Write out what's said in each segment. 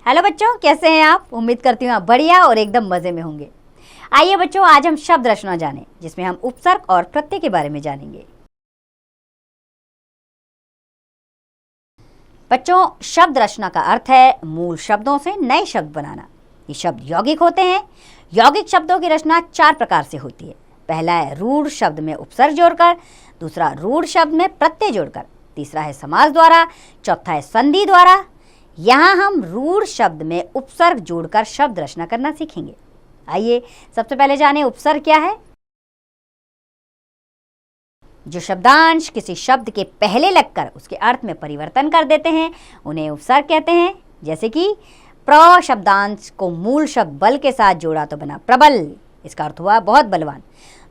Hello बच्चों, कैसे हैं आप। उम्मीद करती हूँ आप बढ़िया और एकदम मज़े में होंगे। आइए बच्चों, आज हम शब्द रचना जानें, जिसमें हम उपसर्ग और प्रत्यय के बारे में जानेंगे। बच्चों, शब्द रचना का अर्थ है मूल शब्दों से नए शब्द बनाना। ये शब्द यौगिक होते हैं। यौगिक शब्दों की रचना 4 प्रकार से होती है। पहला है रूढ़ शब्द में उपसर्ग जोड़कर, दूसरा रूढ़ शब्द में प्रत्यय जोड़कर, तीसरा है समास द्वारा, चौथा है संधि द्वारा। यहाँ हम रूढ़ शब्द में उपसर्ग जोड़कर शब्द रचना करना सीखेंगे। आइए सबसे पहले जानें उपसर्ग क्या है। जो शब्दांश किसी शब्द के पहले लगकर उसके अर्थ में परिवर्तन कर देते हैं उन्हें उपसर्ग कहते हैं। जैसे कि प्र शब्दांश को मूल शब्द बल के साथ जोड़ा तो बना प्रबल, इसका अर्थ हुआ बहुत बलवान।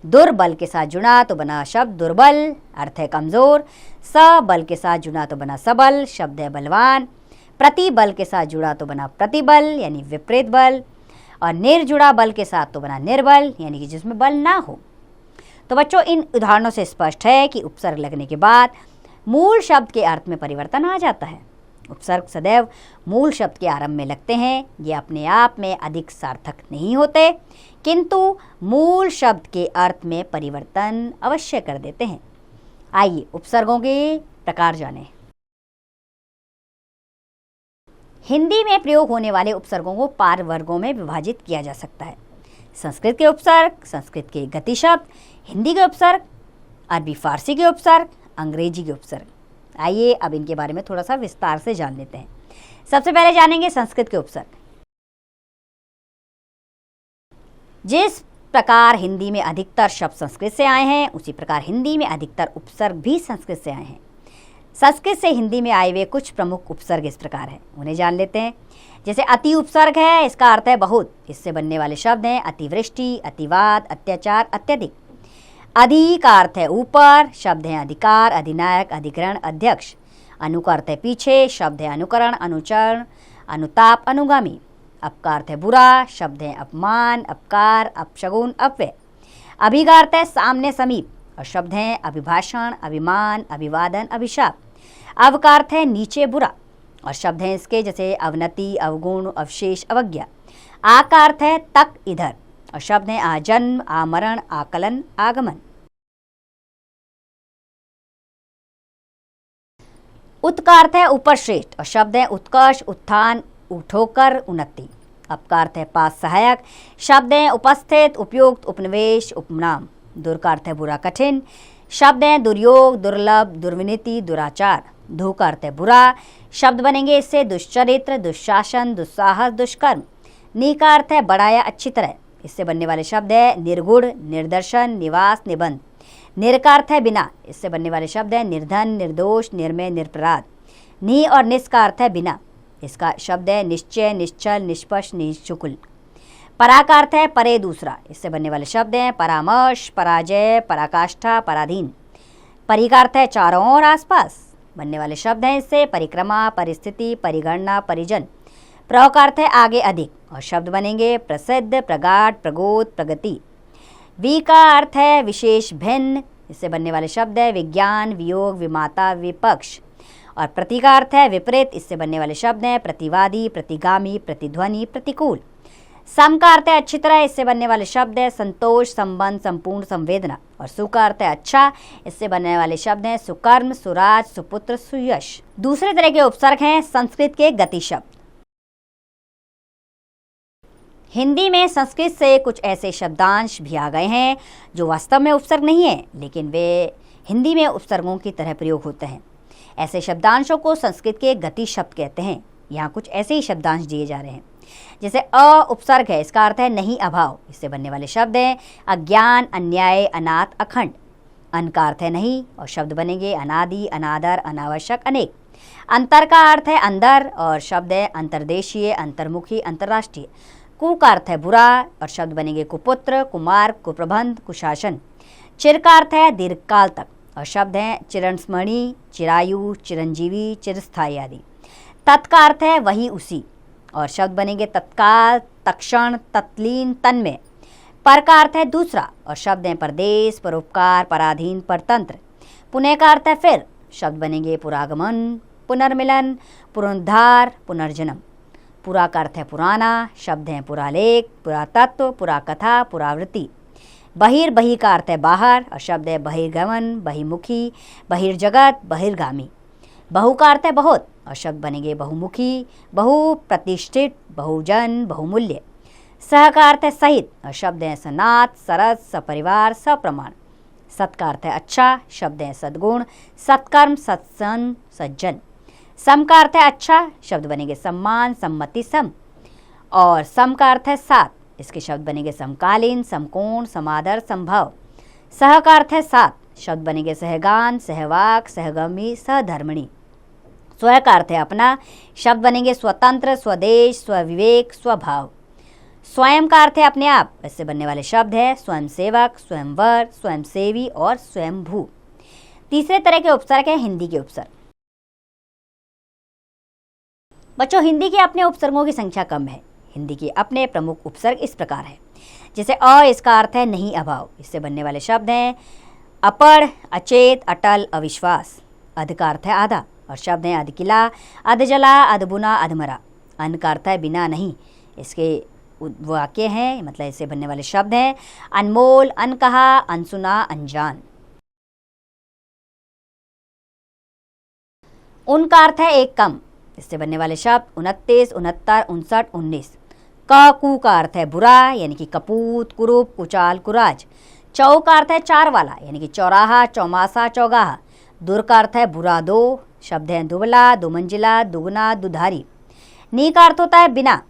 दुर्बल के साथ जुड़ा तो बना शब्द दुर्बल, अर्थ है कमजोर। स बल के साथ जुड़ा तो बना सबल, शब्द है बलवान। प्रतिबल के साथ जुड़ा तो बना प्रतिबल यानी विपरीत बल, और निर्जुड़ा बल के साथ तो बना निर्बल यानी कि जिसमें बल ना हो। तो बच्चों, इन उदाहरणों से स्पष्ट है कि उपसर्ग लगने के बाद मूल शब्द के अर्थ में परिवर्तन आ जाता है। उपसर्ग सदैव मूल शब्द के आरंभ में लगते हैं। ये अपने आप में अधिक सार्थक नहीं होते, किंतु मूल शब्द के अर्थ में परिवर्तन अवश्य कर देते हैं। आइए उपसर्गों के प्रकार जानें। हिंदी में प्रयोग होने वाले उपसर्गों को 5 वर्गों में विभाजित किया जा सकता है। संस्कृत के उपसर्ग, संस्कृत के गति शब्द, हिंदी के उपसर्ग, अरबी फारसी के उपसर्ग, अंग्रेजी के उपसर्ग। आइए अब इनके बारे में थोड़ा सा विस्तार से जान लेते हैं। सबसे पहले जानेंगे संस्कृत के उपसर्ग। जिस प्रकार हिंदी में अधिकतर शब्द संस्कृत से आए हैं, उसी प्रकार हिंदी में अधिकतर उपसर्ग भी संस्कृत से आए हैं। संस्कृत से हिंदी में आए हुए कुछ प्रमुख उपसर्ग इस प्रकार हैं, उन्हें जान लेते हैं। जैसे अति उपसर्ग है, इसका अर्थ है बहुत। इससे बनने वाले शब्द हैं अतिवृष्टि, अतिवाद, अत्याचार, अत्यधिक। अधि का अर्थ है ऊपर, शब्द है अधिकार, अधिनायक, अधिग्रहण, अध्यक्ष। अनु का अर्थ है पीछे, शब्द है अनुकरण, अनुचरण, अनुताप, अनुगामी। अप का अर्थ है बुरा, शब्द है अपमान, अपकार, अपशगुन, अपव्यय। अभि का अर्थ है सामने, समीप, और शब्द हैं अभिभाषण, अभिमान, अभिवादन, अभिशाप। अव का अर्थ है नीचे, बुरा, और शब्द हैं इसके जैसे अवनति, अवगुण, अवशेष, अवज्ञा। आ का अर्थ है तक, इधर, और शब्द हैं आजन्म, आमरण, आकलन, आगमन। उत का अर्थ है ऊपर, श्रेष्ठ, और शब्द हैं उत्कर्ष, उत्थान, उठोकर, उन्नति। अप का अर्थ है पास, सहायक, शब्द हैं उपस्थित, उपयुक्त, उपनिवेश, उपनाम। दुर का अर्थ है बुरा, कठिन, शब्द हैं दुर्योग, दुर्लभ, दुर्विनीति, दुराचार। धू का अर्थ है बुरा, शब्द बनेंगे इससे दुष्चरित्र, दुशासन, दुस्साहस, दुष्कर्म। नी का अर्थ है बड़ा या अच्छी तरह, इससे बनने वाले शब्द है निर्गुण, निर्दर्शन, निवास, निबंध। निर का अर्थ है बिना, इससे बनने वाले शब्द है निर्धन, निर्दोष, निर्मय, निरपराध। नी और निस का अर्थ है बिना, इसका शब्द है निश्चय, निश्चल, निष्पक्ष, निशुकुल। परा का अर्थ है परे, दूसरा, इससे बनने वाले शब्द हैं परामर्श, पराजय, पराकाष्ठा, पराधीन। परि का अर्थ है चारों ओर, आसपास, बनने वाले शब्द हैं इससे परिक्रमा, परिस्थिति, परिगणना, परिजन। प्र का अर्थ है आगे, अधिक, और शब्द बनेंगे प्रसिद्ध, प्रगाढ़, प्रगोद, प्रगति। वी का अर्थ है विशेष, भिन्न, इससे बनने वाले शब्द है विज्ञान, वियोग, विमाता, विपक्ष। और प्रति का अर्थ है विपरीत, इससे बनने वाले शब्द हैं प्रतिवादी, प्रतिगामी, प्रतिध्वनि, प्रतिकूल। सम का अर्थ है अच्छी तरह, इससे बनने वाले शब्द है संतोष, संबंध, संपूर्ण, संवेदना। और सु का अर्थ है अच्छा, इससे बनने वाले शब्द हैं सुकर्म, सुराज, सुपुत्र, सुयश। दूसरे तरह के उपसर्ग हैं संस्कृत के गति शब्द। हिंदी में संस्कृत से कुछ ऐसे शब्दांश भी आ गए हैं जो वास्तव में उपसर्ग नहीं है, लेकिन वे हिंदी में उपसर्गों की तरह प्रयोग होते हैं। ऐसे शब्दांशों को संस्कृत के गति शब्द कहते हैं। यहाँ कुछ ऐसे ही शब्दांश दिए जा रहे हैं। जैसे अ उपसर्ग है, इसका अर्थ है नहीं, अभाव, इससे बनने वाले शब्द हैं अज्ञान, अन्याय, अनाथ, अखंड। अन का अर्थ है नहीं, और शब्द बनेंगे अनादि, अनादर, अनावश्यक, अनेक। अंतर का अर्थ है अंदर, और शब्द है अंतर्देशीय, अंतर्मुखी, अंतर्राष्ट्रीय। कु का अर्थ है बुरा, और शब्द बनेंगे कुपुत्र, कुमार्ग, कुप्रबंध, कुशासन। चिर का अर्थ है दीर्घकाल तक, और शब्द हैं चिरस्मरणीय, चिरायु, चिरंजीवी, चिरस्थायी आदि। तत् का अर्थ है वही, उसी, और शब्द बनेंगे तत्काल, तत्क्षण, तत्लीन, तन्मय। पर का अर्थ है दूसरा, और शब्द हैं परदेश, परोपकार, पराधीन, परतंत्र। पुनः का अर्थ है फिर, शब्द बनेंगे पुरागमन, पुनर्मिलन, पुनरुद्धार, पुनर्जन्म। पुरा का अर्थ है पुराना, शब्द हैं पुरालेख, पुरातत्व, पुराकथा, पुरावृत्ति। बही का अर्थ है बाहर और शब्द है बहिर्गमन, बहिर्मुखी, बहिर्जगत, बहिर्गामी। बहु का अर्थ है बहुत और शब्द बनेंगे बहुमुखी, बहुप्रतिष्ठित, बहुजन, बहुमूल्य। सह का अर्थ है सहित और शब्द हैं सनात, सरस, सपरिवार, सप्रमाण। सत का अर्थ है अच्छा, शब्द हैं सद्गुण, सत्कर्म, सत्संग, सज्जन। सम का अर्थ है अच्छा, शब्द बनेंगे सम्मान, सम्मति, सम। और सम का अर्थ है सात, इसके शब्द बनेंगे समकालीन, समकोण, समादर, संभव। सह का अर्थ है सात, शब्द बनेंगे सहगान, सहवाक, सहगमी, सहधर्मिणी। स्व का अर्थ है अपना, शब्द बनेंगे स्वतंत्र, स्वदेश, स्वविवेक, स्वभाव। स्वयं का अर्थ है अपने आप, इससे बनने वाले शब्द है स्वयं सेवक, स्वयंवर, स्वयंसेवी और स्वयंभू। तीसरे तरह के उपसर्ग है हिंदी के उपसर्ग। बच्चों, हिंदी के अपने उपसर्गों की संख्या कम है। हिंदी के अपने प्रमुख उपसर्ग इस प्रकार है। जैसे इसका अर्थ है नहीं, अभाव, इससे बनने वाले शब्द हैं अपढ़, अचेत, अटल, अविश्वास। अध का अर्थ है आधा और शब्द हैं अधकिला, अधजला, अधबुना, अधमरा। अन का अर्थ है बिना, नहीं, इसके वाक्य हैं, मतलब इससे बनने वाले शब्द हैं अनमोल, अनकहा, अनसुना, अनजान। उन का अर्थ है एक कम, इससे बनने वाले शब्द 29, 69, 59, 19। कू का अर्थ है बुरा, यानी कि कपूत, कुरूप, कुचाल, कुराज। चौ का अर्थ है चार वाला, यानी कि चौराहा, चौमासा, चौगाहा। दुर का अर्थ है बुरा दो, शब्द हैं दुबला, दुमंजिला, दुगना, दुधारी। नी का अर्थ होता है बिना,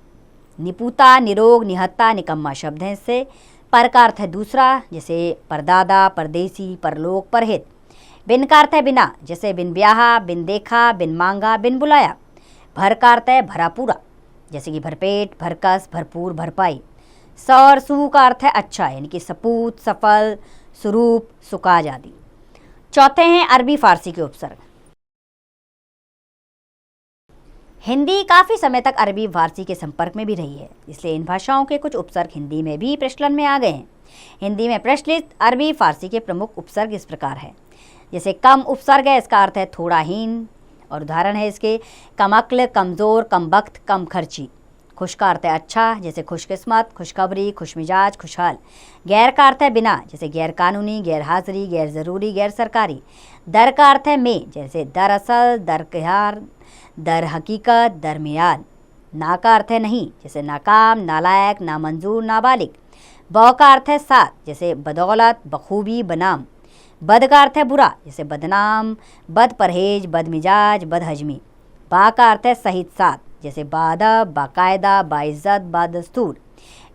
निपुता, निरोग, निहत्ता, निकम्मा शब्द हैं इससे। पर का अर्थ है दूसरा, जैसे परदादा, परदेसी, परलोक, परहित। बिन का अर्थ है बिना, जैसे बिन ब्याहा, बिन देखा, बिन मांगा, बिन बुलाया। भर का अर्थ है भरा पूरा, जैसे कि भरपेट, भरकस, भरपूर, भरपाई। और सु का अर्थ है अच्छा, यानी कि सपूत, सफल, स्वरूप, सुकाज आदि। चौथे हैं अरबी फारसी के उपसर्ग। हिंदी काफ़ी समय तक अरबी फारसी के संपर्क में भी रही है, इसलिए इन भाषाओं के कुछ उपसर्ग हिंदी में भी प्रचलन में आ गए हैं। हिंदी में प्रचलित अरबी फारसी के प्रमुख उपसर्ग इस प्रकार है। जैसे कम उपसर्ग है, इसका अर्थ है थोड़ा हीन, और उदाहरण है इसके कमअक्ल, कमज़ोर, कमबख्त, कम खर्ची। खुश का अर्थ है अच्छा, जैसे खुशकिस्मत, खुशखबरी, खुशमिजाज, खुशहाल। गैर का अर्थ है बिना, जैसे गैर कानूनी, गैर हाजिरी, गैर ज़रूरी, गैर सरकारी। दर का अर्थ है में, जैसे दरअसल, दरकिहार, दर हकीकत, दरमियान। ना का अर्थ है नहीं, जैसे नाकाम, नालायक, नामंजूर, नाबालिग। बौ का अर्थ है साथ, जैसे बदौलत, बखूबी, बनाम। बद का अर्थ है बुरा, जैसे बदनाम, बद परहेज, बदमिजाज, बदहजमी। बा का अर्थ है सहित साथ, जैसे बादब, बाकायदा, बाइज्जत, बादस्तूर।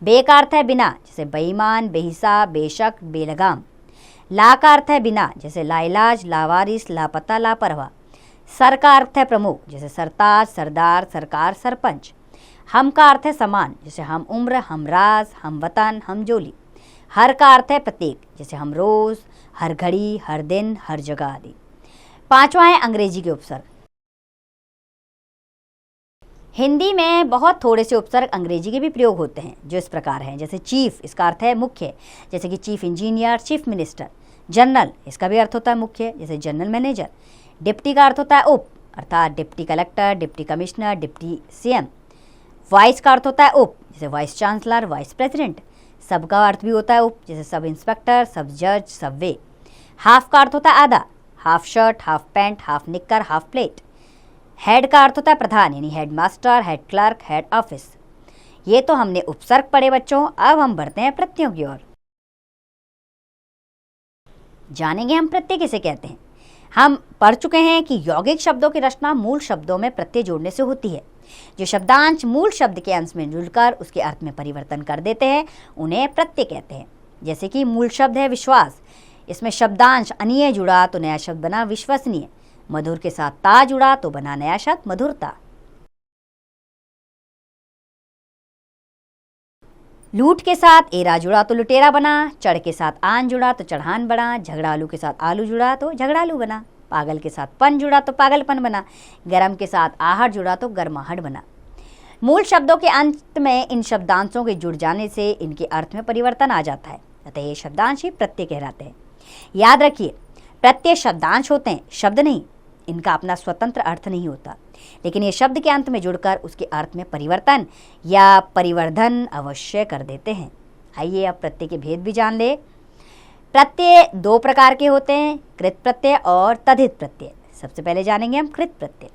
बे का अर्थ है बिना, जैसे बेईमान, बेहिसाब, बेशक, बेलगाम। ला का अर्थ है बिना, जैसे लाइलाज, लावारिस, लापता, लापरवाह। सर का अर्थ है प्रमुख, जैसे सरताज, सरदार, सरकार, सरपंच। हम का अर्थ है समान, जैसे हम उम्र, हम राज, हम वतन, हम जोली। हर का अर्थ है प्रत्येक, जैसे हम रोज़, हर घड़ी, हर दिन, हर जगह आदि। पांचवा है अंग्रेजी के उपसर्ग। हिंदी में बहुत थोड़े से उपसर्ग अंग्रेजी के भी प्रयोग होते हैं, जो इस प्रकार हैं। जैसे चीफ, इसका अर्थ है मुख्य, जैसे कि chief engineer, chief minister. General, इसका भी अर्थ होता है मुख्य, जैसे जनरल मैनेजर। डिप्टी का अर्थ होता है उप, अर्थात deputy collector, deputy commissioner, deputy CM. Vice का अर्थ होता है उप, जैसे वाइस चांसलर, वाइस प्रेसिडेंट। सब का अर्थ भी होता है उप, जैसे सब इंस्पेक्टर, सब जज, सब वे। हाफ का अर्थ होता है आधा, half shirt, half pant, half निक्कर, हाफ प्लेट। हेड का अर्थ होता है प्रधान, यानी head master, head clerk, head office. ये तो हमने उपसर्ग पढ़े बच्चों। अब हम बढ़ते हैं प्रत्ययों की ओर। जानेंगे हम प्रत्यय किसे कहते हैं। हम पढ़ चुके हैं कि यौगिक शब्दों की रचना मूल शब्दों में प्रत्यय जोड़ने से होती है। जो शब्दांश मूल शब्द के अंश में जुड़कर उसके अर्थ में परिवर्तन कर देते हैं, उन्हें प्रत्यय कहते हैं। जैसे कि मूल शब्द है विश्वास, इसमें शब्दांश अनीय जुड़ा तो नया शब्द बना विश्वसनीय। मधुर के साथ ता जुड़ा तो बना नया शब्द मधुरता। लूट के साथ एरा जुड़ा तो लुटेरा बना। चढ़ के साथ आन जुड़ा तो चढ़ान बना। झगड़ालू के साथ आलू जुड़ा तो झगड़ालू बना। पागल के साथ पन जुड़ा तो पागलपन बना। गरम के साथ आहट जुड़ा तो गर्माहट बना। मूल शब्दों के अंत में इन शब्दांशों के जुड़ जाने से इनके अर्थ में परिवर्तन आ जाता है, अतः ये शब्दांश ही प्रत्यय कहलाते हैं। याद रखिए, प्रत्यय शब्दांश होते हैं, शब्द नहीं। इनका अपना स्वतंत्र अर्थ नहीं होता, लेकिन ये शब्द के अंत में जुड़कर उसके अर्थ में परिवर्तन या परिवर्धन अवश्य कर देते हैं। आइए अब प्रत्यय के भेद भी जान ले। प्रत्यय दो प्रकार के होते हैं, कृत प्रत्यय और तद्धित प्रत्यय। सबसे पहले जानेंगे हम कृत प्रत्यय।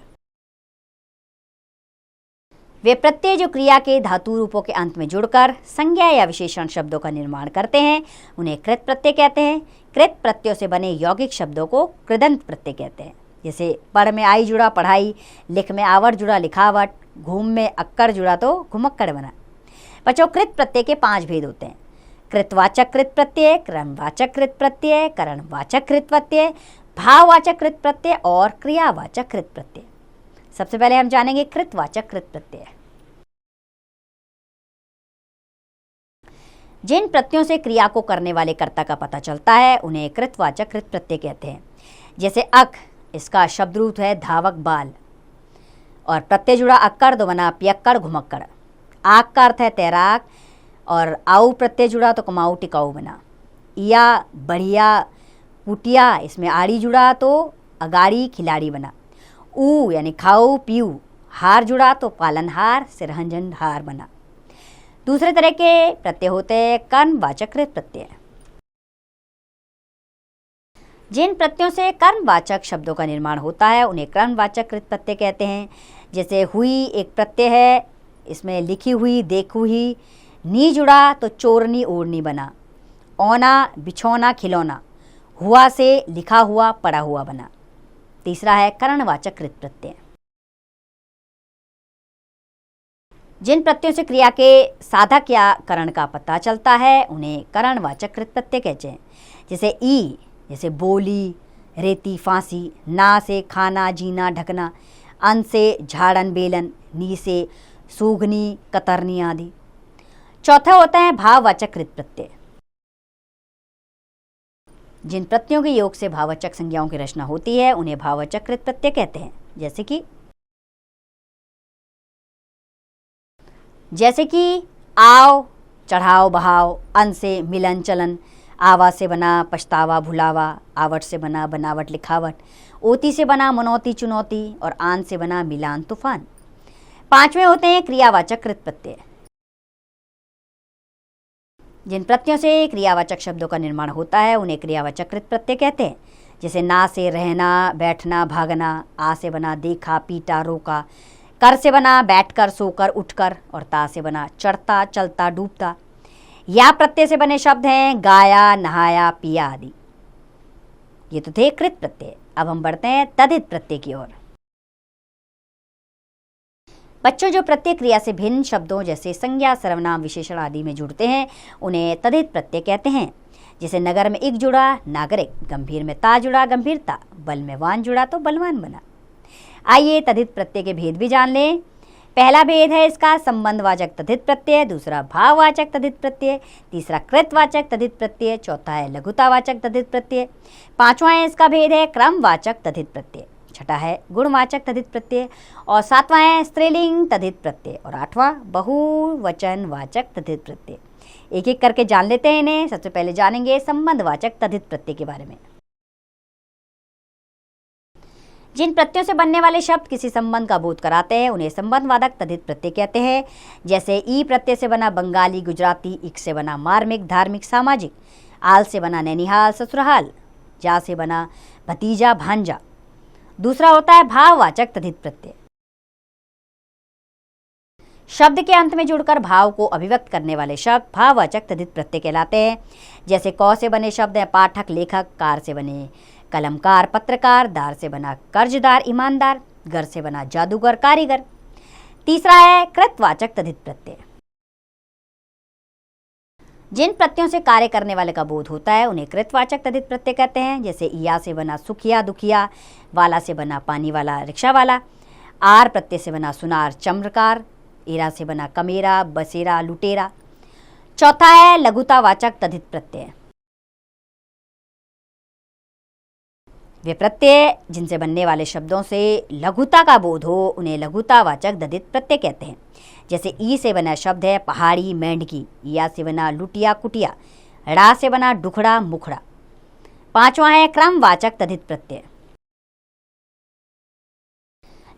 वे प्रत्यय जो क्रिया के धातु रूपों के अंत में जुड़कर संज्ञा या विशेषण शब्दों का निर्माण करते हैं, उन्हें कृत प्रत्यय कहते हैं। कृत प्रत्ययों से बने यौगिक शब्दों को कृदंत प्रत्यय कहते हैं। जैसे पढ़ में आई जुड़ा पढ़ाई, लिख में आवट जुड़ा लिखावट, घूम में अक्कड़ जुड़ा तो घुमक्कड़ बना। बच्चों, कृत प्रत्यय के 5 भेद होते हैं। कृतवाचक कृत प्रत्यय, क्रमवाचक कृत प्रत्यय, करणवाचक कृत प्रत्यय, भाववाचक कृत प्रत्यय और क्रियावाचक कृत प्रत्यय। सबसे पहले हम जानेंगे कृतवाचक कृत प्रत्यय। जिन प्रत्ययों से क्रिया को करने वाले कर्ता का पता चलता है, उन्हें कृतवाचक कृत प्रत्यय कहते हैं। जैसे अक, इसका शब्द रूप है धावक बाल, और प्रत्यय जुड़ा अक्कड़ तो बना पियक्कड़ घुमक्कड़। आक का अर्थ है तैराक, और आऊ प्रत्यय जुड़ा तो कमाऊ टिकाऊ बना। या बढ़िया कुटिया, इसमें आड़ी जुड़ा तो अगाड़ी खिलाड़ी बना। ऊ यानी खाऊ पीऊ, हार जुड़ा तो पालनहार सिरहंजन हार बना। दूसरे तरह के प्रत्यय होते हैं कर्मवाचक कृत प्रत्यय। जिन प्रत्ययों से कर्मवाचक शब्दों का निर्माण होता है, उन्हें कर्मवाचक कृत प्रत्यय कहते हैं। जैसे हुई एक प्रत्यय है, इसमें लिखी हुई देखी हुई, नी जुड़ा तो चोरनी ओढ़नी बना। औना बिछौना खिलौना, हुआ से लिखा हुआ पढ़ा हुआ बना। तीसरा है करणवाचक कृत प्रत्यय। जिन प्रत्ययों से क्रिया के साधक या करण का पता चलता है, उन्हें करणवाचक कृत प्रत्यय कहते हैं। जैसे ई, जैसे बोली, रेती फांसी, ना से खाना जीना ढकना, अन से झाड़न बेलन, नी से सूघनी कतरनी आदि। चौथा होता है भाववाचक कृत प्रत्यय। जिन प्रत्ययों के योग से भाववाचक संज्ञाओं की रचना होती है, उन्हें भाववाचक कृत प्रत्यय कहते हैं। जैसे कि आओ चढ़ाओ बहाओ, अन से मिलन चलन, आवा से बना पछतावा भुलावा, आवट से बना बनावट लिखावट, ओती से बना मनौती चुनौती, और आन से बना मिलान तूफान। 5वें होते हैं क्रियावाचक कृत प्रत्यय। जिन प्रत्ययों से क्रियावाचक शब्दों का निर्माण होता है, उन्हें क्रियावाचक कृत प्रत्यय कहते हैं। जैसे ना से रहना बैठना भागना, आ से बना देखा पीटा रोका, कर से बना बैठकर सोकर उठकर, और ता से बना चढ़ता चलता डूबता। या प्रत्यय से बने शब्द हैं गाया नहाया पिया आदि। ये तो थे कृत प्रत्यय। अब हम बढ़ते हैं तद्धित प्रत्यय की ओर। बच्चों, जो प्रत्यय क्रिया से भिन्न शब्दों जैसे संज्ञा सर्वनाम विशेषण आदि में जुड़ते हैं, उन्हें तद्धित प्रत्यय कहते हैं। जैसे नगर में इक जुड़ा नागरिक, गंभीर में ता जुड़ा गंभीरता, बल में वान जुड़ा तो बलवान बना। आइए तद्धित प्रत्यय के भेद भी जान लें। पहला भेद है इसका संबंधवाचक तद्धित प्रत्यय, दूसरा भाववाचक तद्धित प्रत्यय, तीसरा कृतवाचक तद्धित प्रत्यय, चौथा है लघुतावाचक तद्धित प्रत्यय, 5वां है इसका भेद है क्रमवाचक तद्धित प्रत्यय, छठा है गुणवाचक तद्धित प्रत्यय, और 7वां है स्त्रीलिंग तद्धित प्रत्यय, और 8वां बहुवचनवाचक तद्धित प्रत्यय। एक एक करके जान लेते हैं इन्हें। सबसे पहले जानेंगे संबंधवाचक तद्धित प्रत्यय के बारे में। जिन प्रत्ययों से बनने वाले शब्द किसी संबंध का बोध कराते हैं, उन्हें संबंधवाचक तद्धित प्रत्यय कहते हैं। जैसे ई प्रत्यय से बना बंगाली गुजराती, इक से बना मार्मिक धार्मिक सामाजिक, आल से बना नैनिहाल ससुराल, जा से बना भतीजा भांजा। दूसरा होता है भाववाचक तद्धित प्रत्यय। शब्द के अंत में जुड़कर भाव को अभिव्यक्त करने वाले शब्द भाववाचक तद्धित प्रत्यय कहलाते हैं। जैसे क से बने शब्द हैं पाठक लेखक, कार से बने कलमकार पत्रकार, दार से बना कर्जदार ईमानदार, घर से बना जादूगर कारीगर। तीसरा है कृतवाचक तद्धित प्रत्यय। जिन प्रत्ययों से कार्य करने वाले का बोध होता है, उन्हें कृतवाचक तद्धित प्रत्यय कहते हैं। जैसे इया से बना सुखिया दुखिया, वाला से बना पानी वाला रिक्शा वाला, आर प्रत्यय से बना सुनार चम्रकार, एरा से बना कमेरा बसेरा लुटेरा। चौथा है लघुतावाचक तद्धित प्रत्यय। वे प्रत्यय जिनसे बनने वाले शब्दों से लघुता का बोध हो, उन्हें लघुतावाचक तद्धित प्रत्यय कहते हैं। जैसे ई से बना शब्द है पहाड़ी मेंढकी, या से बना लुटिया कुटिया, ड़ा से बना डुखड़ा मुखड़ा। 5वां है क्रमवाचक तद्धित प्रत्यय।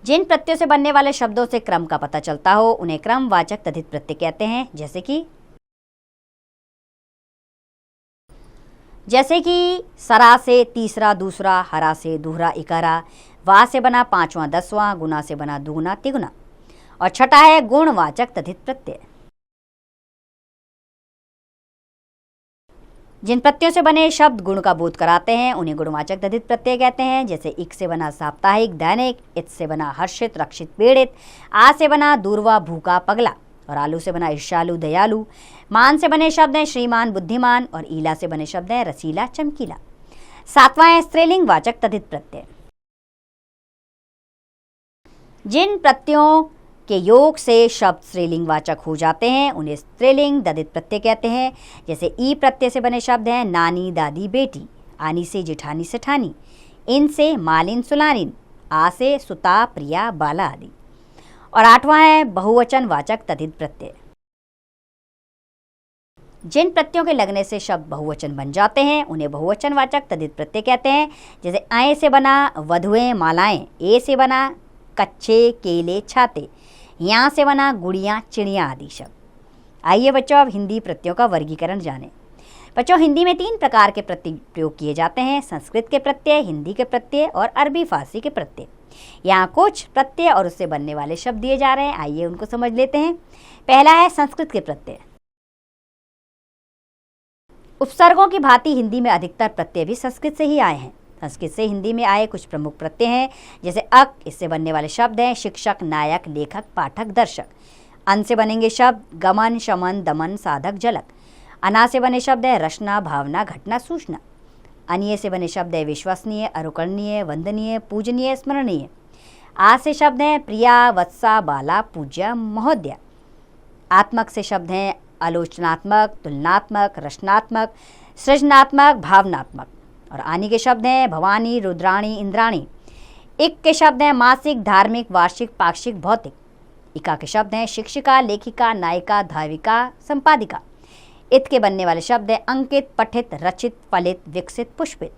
जिन प्रत्ययों से बनने वाले शब्दों से क्रम का पता चलता हो उन्हें क्रमवाचक तद्धित प्रत्यय कहते हैं। जैसे कि सरा से तीसरा दूसरा, हरा से दूहरा इकारा, वा से बना पांचवा दसवां, गुना से बना दुगुना तिगुना। और छठा है गुणवाचक तद्धित प्रत्यय। जिन प्रत्ययों से बने शब्द गुण का बोध कराते हैं उन्हें गुणवाचक तद्धित प्रत्यय कहते हैं। जैसे इक से बना साप्ताहिक दैनिक, इत से बना हर्षित रक्षित पीड़ित, आ से बना दूरवा भूखा पगला, और आलू से बना ईर्ष्यालु दयालु। मान से बने शब्द हैं श्रीमान बुद्धिमान, और ईला से बने शब्द हैं रसीला चमकीला। सातवां है स्त्रीलिंग वाचक तद्धित प्रत्यय। जिन प्रत्ययों के योग से शब्द स्त्रीलिंग वाचक हो जाते हैं उन्हें स्त्रीलिंग तद्धित प्रत्यय कहते हैं। जैसे ई प्रत्यय से बने शब्द हैं नानी दादी बेटी, आनी से जेठानी सेठानी, इन से मालिन सुलानिन, आ से सुता प्रिया बाला आदि। और आठवां है बहुवचन वाचक तद्धित प्रत्यय। जिन प्रत्ययों के लगने से शब्द बहुवचन बन जाते हैं उन्हें बहुवचन वाचक तद्धित प्रत्यय कहते हैं। जैसे आए से बना वधुएं मालाएं, ए से बना कच्चे केले छाते, यहाँ से बना गुड़ियाँ चिड़ियाँ आदि शब्द। आइए बच्चों अब हिंदी प्रत्ययों का वर्गीकरण जानें। बच्चों हिंदी में 3 प्रकार के प्रत्यय प्रयोग किए जाते हैं, संस्कृत के प्रत्यय, हिंदी के प्रत्यय और अरबी फारसी के प्रत्यय। यहाँ कुछ प्रत्यय और उससे बनने वाले शब्द दिए जा रहे हैं, आइए उनको समझ लेते हैं। पहला है संस्कृत के प्रत्यय। उपसर्गों की भांति हिंदी में अधिकतर प्रत्यय भी संस्कृत से ही आए हैं। संस्कृत से हिंदी में आए कुछ प्रमुख प्रत्यय हैं, जैसे अक, इससे बनने वाले शब्द हैं शिक्षक, नायक, लेखक, पाठक, दर्शक। अन से बनेंगे शब्द गमन, शमन, दमन, साधक, जलक। अना से बने शब्द है रचना, भावना, घटना, सूचना। अनिय से बने शब्द है विश्वसनीय, अनुकरणीय, वंदनीय, पूजनीय, स्मरणीय। आ से शब्द हैं प्रिया, वत्सा, बाला, पूज्य, महोदय। आत्मक से शब्द हैं आलोचनात्मक, तुलनात्मक, रचनात्मक, सृजनात्मक, भावनात्मक। और आनी के शब्द हैं भवानी, रुद्राणी, इंद्राणी। इक के शब्द हैं मासिक, धार्मिक, वार्षिक, पाक्षिक, भौतिक। इका के शब्द हैं शिक्षिका, लेखिका, नायिका, धाविका, संपादिका। इत के बनने वाले शब्द हैं अंकित, पठित, रचित, फलित, विकसित, पुष्पित।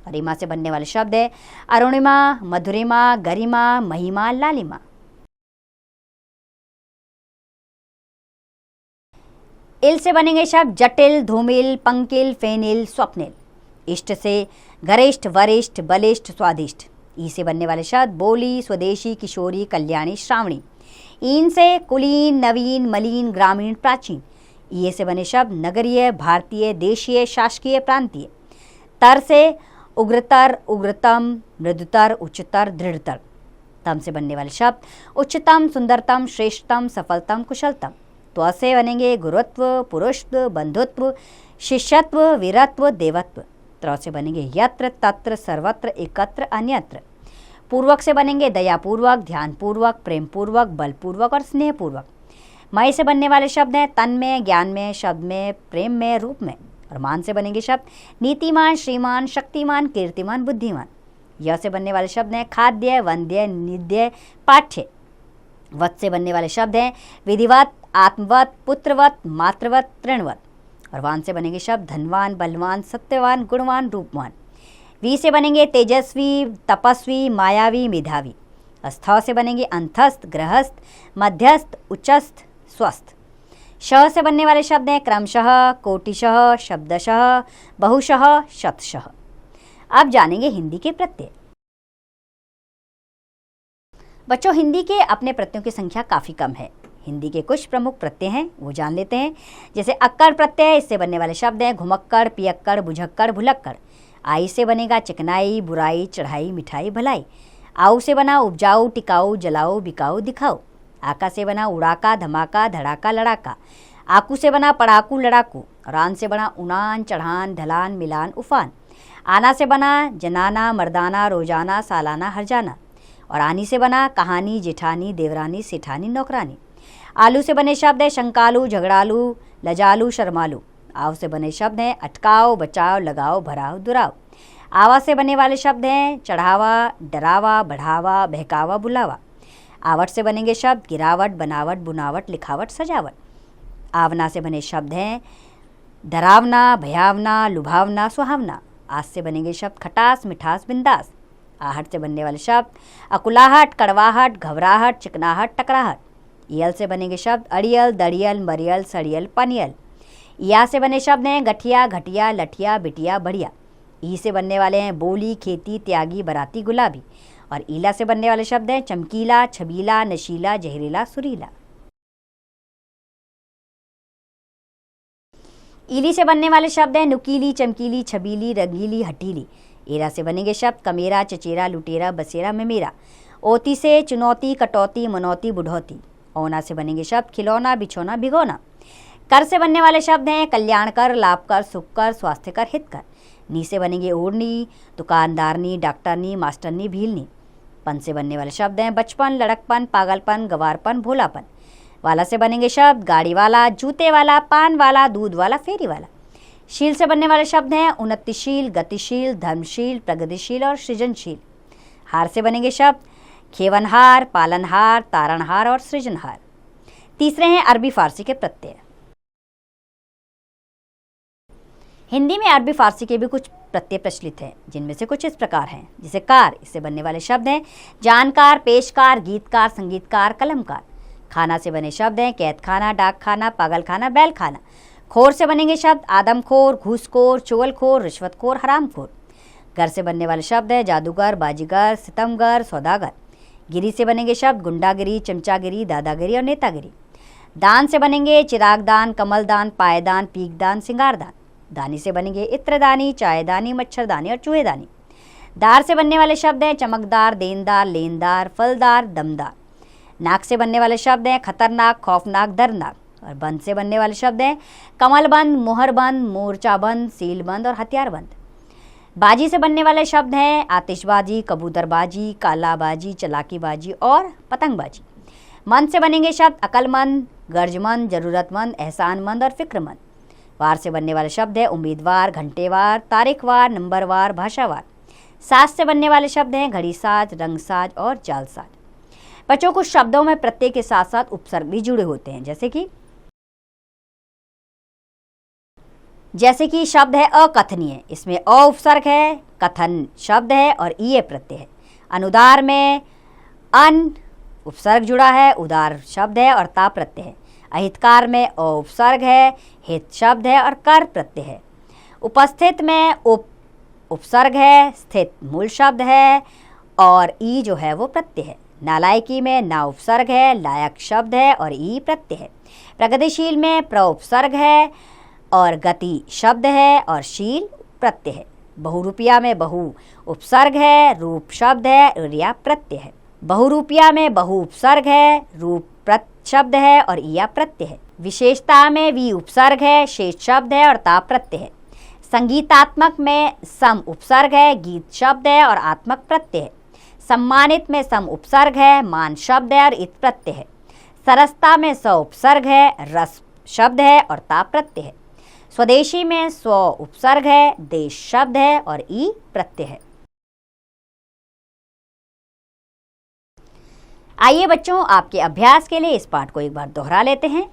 और इमा से बनने वाले शब्द हैं अरुणिमा, मधुरिमा, गरिमा, महिमा, लालिमा। इल से बनेंगे शब्द जटिल, धूमिल, पंकिल, फेनिल, स्वप्निल। इष्ट से गरिष्ठ, वरिष्ठ, बलिष्ठ, स्वादिष्ट। ई से बनने वाले शब्द बोली, स्वदेशी, किशोरी, कल्याणी, श्रावणी। ईन से कुलीन, नवीन, मलिन, ग्रामीण, प्राचीन। ये से बने शब्द नगरीय, भारतीय, देशीय, शासकीय, प्रांतीय। तर से उग्रतर, उग्रतम, मृदुतर, उच्चतर, दृढ़तर। तम से बनने वाले शब्द उच्चतम, सुंदरतम, श्रेष्ठतम, सफलतम, कुशलतम। त्व से बनेंगे गुरुत्व, पुरुषत्व, बंधुत्व, शिष्यत्व, वीरत्व, देवत्व। त्र से बनेंगे यत्र, तत्र, सर्वत्र, एकत्र, अन्यत्र। पूर्वक से बनेंगे दयापूर्वक, ध्यानपूर्वक, प्रेमपूर्वक, बलपूर्वक और स्नेहपूर्वक। मय से बनने वाले शब्द हैं तन में, ज्ञान में, शब्द में, प्रेम में, रूप में। और मान से बनेंगे शब्द नीतिमान, श्रीमान, शक्तिमान, कीर्तिमान, बुद्धिमान। य से बनने वाले शब्द हैं खाद्य, वंद्य, निद्य, पाठ्य। वत से बनने वाले शब्द हैं विधिवत, आत्मवत, पुत्रवत, मातृवत, तृणवत। और वान से बनेंगे शब्द धनवान, बलवान, सत्यवान, गुणवान, रूपवान। वी से बनेंगे तेजस्वी, तपस्वी, मायावी, मेधावी। स्थ से बनेंगे अंतस्थ, गृहस्थ, मध्यस्थ, उच्चस्थ, स्वस्थ। श से बनने वाले शब्द हैं क्रमशः, कोटिशः, शब्दशः, बहुशः, शतशः। अब जानेंगे हिंदी के प्रत्यय। बच्चों हिंदी के अपने प्रत्ययों की संख्या काफ़ी कम है। हिंदी के कुछ प्रमुख प्रत्यय हैं वो जान लेते हैं। जैसे अक्कड़ प्रत्यय, इससे बनने वाले शब्द हैं घुमक्कड़, पियक्कड़, बुझक्कड़, भुलक्कड़। आई से बनेगा चिकनाई, बुराई, चढ़ाई, मिठाई, भलाई। आऊ से बना उपजाऊ, टिकाऊ, जलाऊ, बिकाऊ, दिखाऊ। आका से बना उड़ाका, धमाका, धड़ाका, लड़ाका। आकू से बना पड़ाकू, लड़ाकू। और आन से बना उड़ान, चढ़ान, ढलान, मिलान, उफान। आना से बना जनाना, मर्दाना, रोजाना, सालाना, हरजाना। और आनी से बना कहानी, जेठानी, देवरानी, सेठानी, नौकरानी। आलू से बने शब्द है शंकालू, झगड़ालू, लजालू, शर्मालू। आव से बने शब्द हैं अटकाओ, बचाओ, लगाओ, भराओ, दुराओ। आवा से बने वाले शब्द हैं चढ़ावा, डरावा, बढ़ावा, बहकावा, बुलावा। आवट से बनेंगे शब्द गिरावट, बनावट, बुनावट, लिखावट, सजावट। आवना से बने शब्द हैं डरावना, भयावना, लुभावना, सुहावना। आज से बनेंगे शब्द खटास, मिठास, बिंदास। आहट से बनने वाले शब्द अकुलाहट, कड़वाहट, घबराहट, चिकनाहट, टकराहट। यल से बनेंगे शब्द अड़ियल, दड़ियल, मरियल, सड़ियल, पनियल। या से बने शब्द हैं गठिया, घटिया, लठिया, बिटिया, बढ़िया। ई से बनने वाले हैं बोली, खेती, त्यागी, बराती, गुलाबी। और ईला से बनने वाले शब्द हैं चमकीला, छबीला, नशीला, जहरीला, सुरीला। ईली से बनने वाले शब्द हैं नुकीली, चमकीली, छबीली, रंगीली, हटीली। एरा से बनेंगे शब्द कमेरा, चचेरा, लुटेरा, बसेरा, मेमेरा। ओती से चुनौती, कटौती, मनौती, बुढ़ौती। औना से बनेंगे शब्द खिलौना, बिछौना, भिगोना। कर से बनने वाले शब्द हैं कल्याणकर, लाभकर, सुखकर, स्वास्थ्यकर, हितकर। नी से बनेंगे ओढ़नी, दुकानदारनी, डॉक्टरनी, मास्टरनी, भीलनी। पन से बनने वाले शब्द हैं बचपन, लड़कपन, पागलपन, गवारपन, भोलापन। वाला से बनेंगे शब्द गाड़ी वाला, जूते वाला, पान वाला, दूध वाला, फेरी वाला। शील से बनने वाले शब्द हैं उन्नतिशील, गतिशील, धर्मशील, प्रगतिशील और सृजनशील। हार से बनेंगे शब्द खेवनहार, पालनहार, तारणहार और सृजनहार। तीसरे हैं अरबी फारसी के प्रत्यय। हिंदी में अरबी फारसी के भी कुछ प्रत्यय प्रचलित हैं, जिनमें से कुछ इस प्रकार हैं। जैसे कार, इससे बनने वाले शब्द हैं जानकार, पेशकार, गीतकार, संगीतकार, कलमकार। खाना से बने शब्द हैं कैद खाना, डाक खाना, पागल खाना, बैल खाना। खोर से बनेंगे शब्द आदमखोर, घूसखोर, चुगलखोर, रिश्वतखोर, हरामखोर। घर से बनने वाले शब्द हैं जादूगर, बाजीगर, सितमगर, सौदागर। गिरी से बनेंगे शब्द गुंडागिरी, चमचागिरी, दादागिरी और नेतागिरी। दान से बनेंगे चिरागदान, कमलदान, पायदान, पीकदान, सिंगारदान। दानी से बनेंगे इत्रदानी, चायदानी, मच्छरदानी और चूहेदानी। दार से बनने वाले शब्द हैं चमकदार, देनदार, लेनदार, फलदार, दमदार। नाक से बनने वाले शब्द हैं खतरनाक, खौफनाक, दर्दनाक। और बंद से बनने वाले शब्द हैं कमलबंद, मोहरबंद, मोर्चाबंद, सीलबंद और हथियारबंद। बाजी से बनने वाले शब्द हैं आतिशबाजी, कबूतरबाजी, कालाबाजी, चलाकीबाजी और पतंगबाजी। मन से बनेंगे शब्द अकलमंद, गर्जमंद, जरूरतमंद, एहसानमंद और फिक्रमंद। वार से बनने वाले शब्द हैं उम्मीदवार, घंटेवार, तारीखवार, नंबरवार, भाषावार। साज से बनने वाले शब्द हैं घड़ीसाज, रंगसाज और जालसाज। बच्चों, कुछ शब्दों में प्रत्यय के साथ साथ उपसर्ग भी जुड़े होते हैं, जैसे कि शब्द है अकथनीय, इसमें अ उपसर्ग है, कथन शब्द है और ईए प्रत्यय है। अनुदार में अन उपसर्ग जुड़ा है, उदार शब्द है और ता प्रत्यय है। अहितकार में अ उपसर्ग है, हित शब्द है और कर प्रत्यय है। उपस्थित में उपसर्ग है, स्थित मूल शब्द है और ई जो है वो प्रत्यय है। नालायकी में ना उपसर्ग है, लायक शब्द है और ई प्रत्यय है। प्रगतिशील में प्र उपसर्ग है और गति शब्द है और शील प्रत्यय है। बहुरूपिया में बहु उपसर्ग है, रूप शब्द है और या प्रत्यय है। बहुरूपिया में बहु उपसर्ग है, रूप शब्द है और या प्रत्यय है। विशेषता में वी उपसर्ग है, शेष शब्द है और ता प्रत्यय है। संगीतात्मक में सम उपसर्ग है, गीत शब्द है और आत्मक प्रत्यय है। सम्मानित में सम उपसर्ग है, मान शब्द है और इत प्रत्यय है। सरसता में स उपसर्ग है, रस शब्द है और ता प्रत्यय है। स्वदेशी में स्व उपसर्ग है, देश शब्द है और ई प्रत्यय है। आइए बच्चों, आपके अभ्यास के लिए इस पाठ को एक बार दोहरा लेते हैं।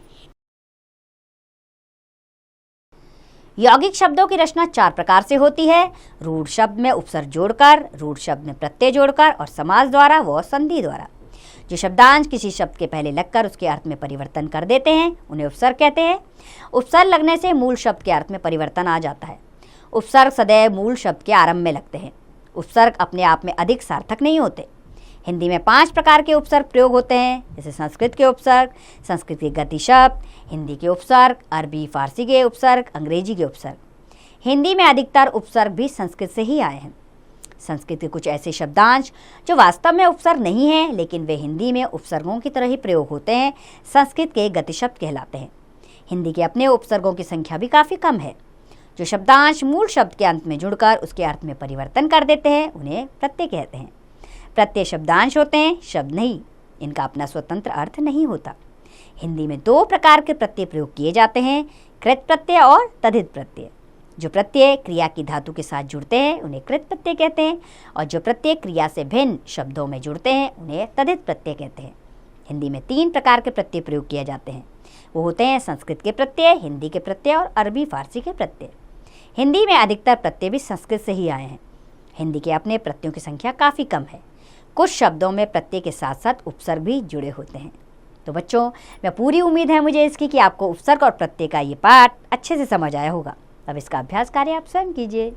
यौगिक शब्दों की रचना 4 प्रकार से होती है। रूढ़ शब्द में उपसर्ग जोड़कर, रूढ़ शब्द में प्रत्यय जोड़कर और समास द्वारा व संधि द्वारा। जो शब्दांश किसी शब्द के पहले लगकर उसके अर्थ में परिवर्तन कर देते हैं उन्हें उपसर्ग कहते हैं। उपसर्ग लगने से मूल शब्द के अर्थ में परिवर्तन आ जाता है। उपसर्ग सदैव मूल शब्द के आरंभ में लगते हैं। उपसर्ग अपने आप में अधिक सार्थक नहीं होते। हिंदी में 5 प्रकार के उपसर्ग प्रयोग होते हैं, जैसे संस्कृत के उपसर्ग, संस्कृत के गति शब्द, हिंदी के उपसर्ग, अरबी फारसी के उपसर्ग, अंग्रेजी के उपसर्ग। हिंदी में अधिकतर उपसर्ग भी संस्कृत से ही आए हैं। संस्कृत के कुछ ऐसे शब्दांश जो वास्तव में उपसर्ग नहीं हैं, लेकिन वे हिंदी में उपसर्गों की तरह ही प्रयोग होते हैं, संस्कृत के गति शब्द कहलाते हैं। हिंदी के अपने उपसर्गों की संख्या भी काफ़ी कम है। जो शब्दांश मूल शब्द के अंत में जुड़कर उसके अर्थ में परिवर्तन कर देते हैं उन्हें प्रत्यय कहते हैं। प्रत्यय शब्दांश होते हैं, शब्द नहीं। इनका अपना स्वतंत्र अर्थ नहीं होता। हिंदी में 2 प्रकार के प्रत्यय प्रयोग किए जाते हैं, कृत प्रत्यय और तद्धित प्रत्यय। जो प्रत्यय क्रिया की धातु के साथ जुड़ते हैं उन्हें कृत प्रत्यय कहते हैं और जो प्रत्यय क्रिया से भिन्न शब्दों में जुड़ते हैं उन्हें तद्धित प्रत्यय कहते हैं। हिंदी में 3 प्रकार के प्रत्यय प्रयोग किए जाते हैं। वो होते हैं संस्कृत के प्रत्यय, हिंदी के प्रत्यय और अरबी फारसी के प्रत्यय। हिंदी में अधिकतर प्रत्यय भी संस्कृत से ही आए हैं। हिंदी के अपने प्रत्ययों की संख्या काफ़ी कम है। कुछ शब्दों में प्रत्यय के साथ साथ उपसर्ग भी जुड़े होते हैं। तो बच्चों, मैं पूरी उम्मीद है मुझे इसकी कि आपको उपसर्ग और प्रत्यय का ये पाठ अच्छे से समझ आया होगा। अब इसका अभ्यास कार्य आप स्वयं कीजिए।